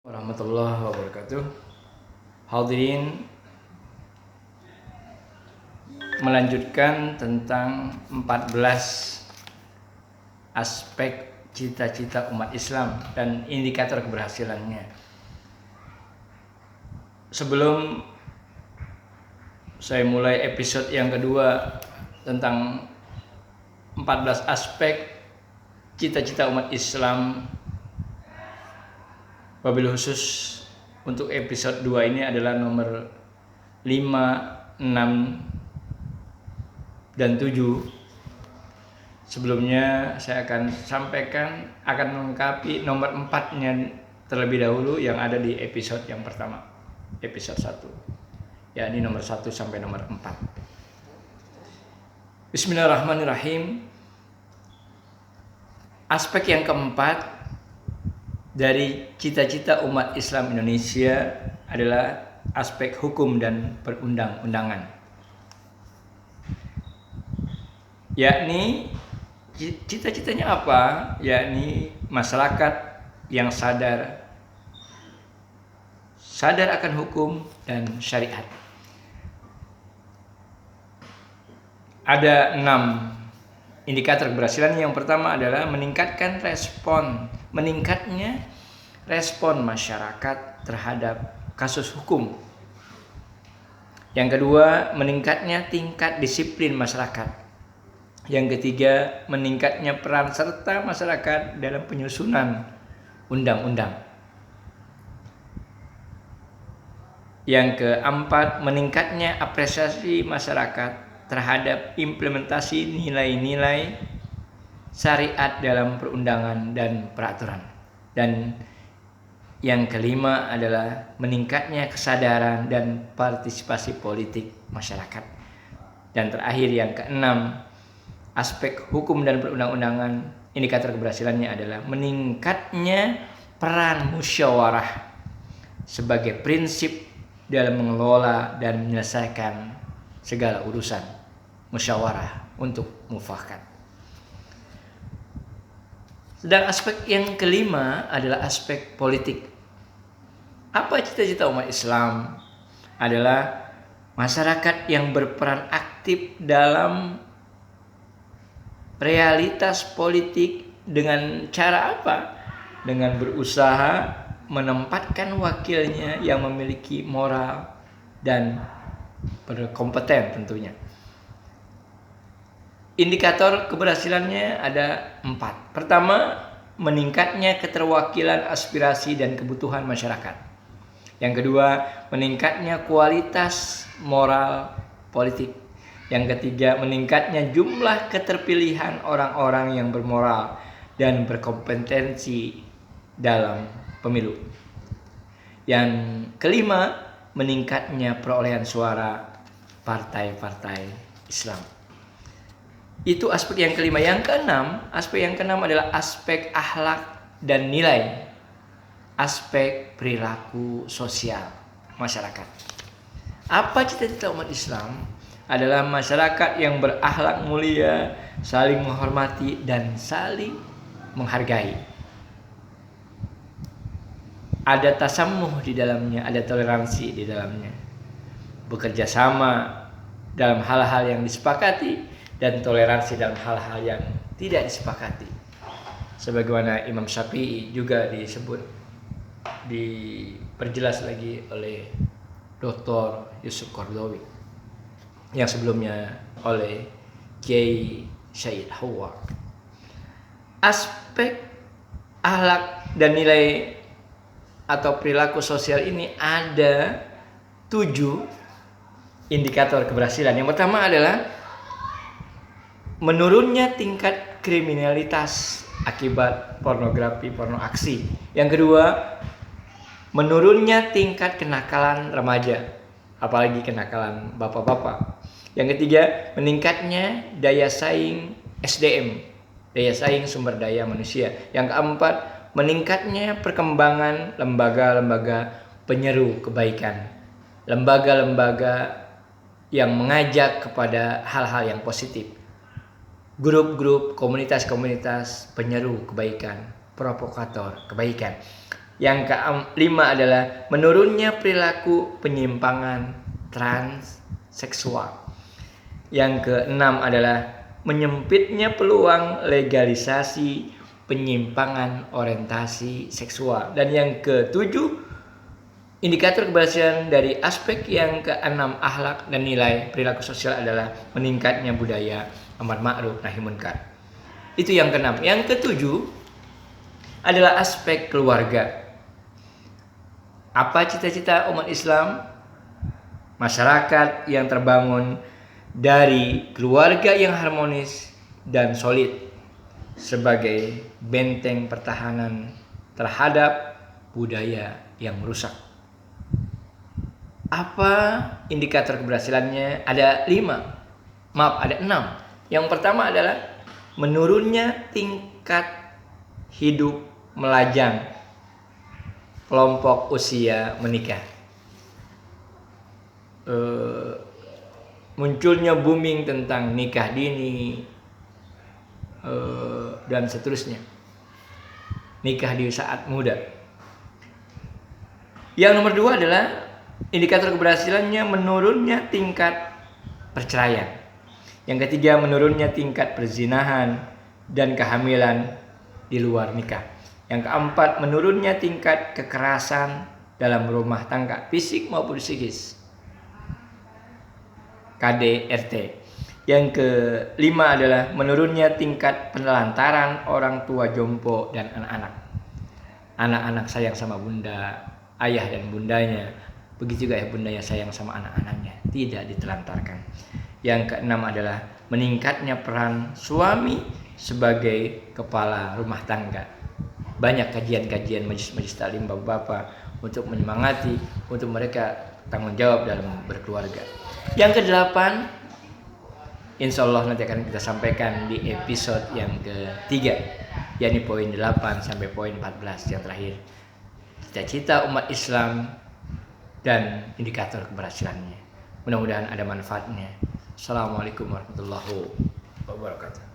Warahmatullahi wabarakatuh. Hadirin, melanjutkan tentang 14 aspek cita-cita umat Islam dan indikator keberhasilannya. Sebelum saya mulai episode yang kedua tentang 14 aspek cita-cita umat Islam, wabil khusus untuk episode 2 ini adalah nomor 5, 6, dan 7. Sebelumnya saya akan melengkapi nomor 4-nya terlebih dahulu yang ada di episode yang pertama, episode 1, yakni nomor 1 sampai nomor 4. Bismillahirrahmanirrahim. Aspek yang keempat dari cita-cita umat Islam Indonesia adalah aspek hukum dan perundang-undangan, yakni cita-citanya apa? Yakni masyarakat yang sadar akan hukum dan syariat. Ada 6 indikator keberhasilan. Yang pertama adalah meningkatnya respon masyarakat terhadap kasus hukum. Yang kedua, meningkatnya tingkat disiplin masyarakat. Yang ketiga, meningkatnya peran serta masyarakat dalam penyusunan undang-undang. Yang keempat, meningkatnya apresiasi masyarakat terhadap implementasi nilai-nilai syariat dalam perundangan dan peraturan. Dan yang kelima adalah meningkatnya kesadaran dan partisipasi politik masyarakat. Dan terakhir yang keenam, aspek hukum dan perundang-undangan, indikator keberhasilannya adalah meningkatnya peran musyawarah sebagai prinsip dalam mengelola dan menyelesaikan segala urusan. Musyawarah untuk mufakat. Sedang aspek yang kelima adalah aspek politik. Apa cita-cita umat Islam? Adalah masyarakat yang berperan aktif dalam realitas politik. Dengan cara apa? Dengan berusaha menempatkan wakilnya yang memiliki moral dan berkompeten tentunya. Indikator keberhasilannya ada 4. Pertama, meningkatnya keterwakilan aspirasi dan kebutuhan masyarakat. Yang kedua, meningkatnya kualitas moral politik. Yang ketiga, meningkatnya jumlah keterpilihan orang-orang yang bermoral dan berkompetensi dalam pemilu. Yang kelima, meningkatnya perolehan suara partai-partai Islam. Itu aspek yang kelima. Yang keenam, aspek yang keenam adalah aspek akhlak dan nilai, aspek perilaku sosial masyarakat. Apa cita-cita umat Islam? Adalah masyarakat yang berakhlak mulia, saling menghormati dan saling menghargai. Ada tasamuh di dalamnya, ada toleransi di dalamnya. Bekerja sama dalam hal-hal yang disepakati dan toleransi dalam hal-hal yang tidak disepakati. Sebagaimana Imam Syafi'i juga diperjelas lagi oleh Dr. Yusuf Qaradawi, yang sebelumnya oleh Kiai Syed Hawa. Aspek akhlak dan nilai atau perilaku sosial ini ada 7 indikator keberhasilan. Yang pertama adalah menurunnya tingkat kriminalitas akibat pornografi, porno aksi. Yang kedua, menurunnya tingkat kenakalan remaja, apalagi kenakalan bapak-bapak. Yang ketiga, meningkatnya daya saing SDM, daya saing sumber daya manusia. Yang keempat, meningkatnya perkembangan lembaga-lembaga penyeru kebaikan, lembaga-lembaga yang mengajak kepada hal-hal yang positif, grup-grup, komunitas-komunitas penyeru kebaikan, provokator kebaikan. Yang kelima adalah menurunnya perilaku penyimpangan transseksual. Yang keenam adalah menyempitnya peluang legalisasi penyimpangan orientasi seksual. Dan yang ketujuh, indikator keberhasilan dari aspek yang keenam, akhlak dan nilai perilaku sosial adalah meningkatnya budaya amar ma'ruf nahi munkar. Itu yang keenam. Yang ketujuh adalah aspek keluarga. Apa cita-cita umat Islam? Masyarakat yang terbangun dari keluarga yang harmonis dan solid sebagai benteng pertahanan terhadap budaya yang merusak. Apa indikator keberhasilannya? Ada 6. Yang pertama adalah menurunnya tingkat hidup melajang kelompok usia menikah. Munculnya booming tentang nikah dini dan seterusnya. Nikah di saat muda. Yang nomor 2 adalah indikator keberhasilannya menurunnya tingkat perceraian. Yang ketiga, menurunnya tingkat perzinahan dan kehamilan di luar nikah. Yang keempat, menurunnya tingkat kekerasan dalam rumah tangga, fisik maupun psikis. KDRT. Yang kelima adalah menurunnya tingkat penelantaran orang tua jompo dan anak-anak. Anak-anak sayang sama bunda, ayah dan bundanya. Begitu juga bundanya sayang sama anak-anaknya, tidak ditelantarkan. Yang keenam adalah meningkatnya peran suami sebagai kepala rumah tangga. Banyak kajian-kajian majelis taklim bapak-bapak untuk menyemangati untuk mereka tanggung jawab dalam berkeluarga. Yang kedelapan, insya Allah nanti akan kita sampaikan di episode yang ketiga, yakni poin 8 sampai poin 14 yang terakhir. Cita-cita umat Islam dan indikator keberhasilannya. Mudah-mudahan ada manfaatnya. Assalamualaikum warahmatullahi wabarakatuh.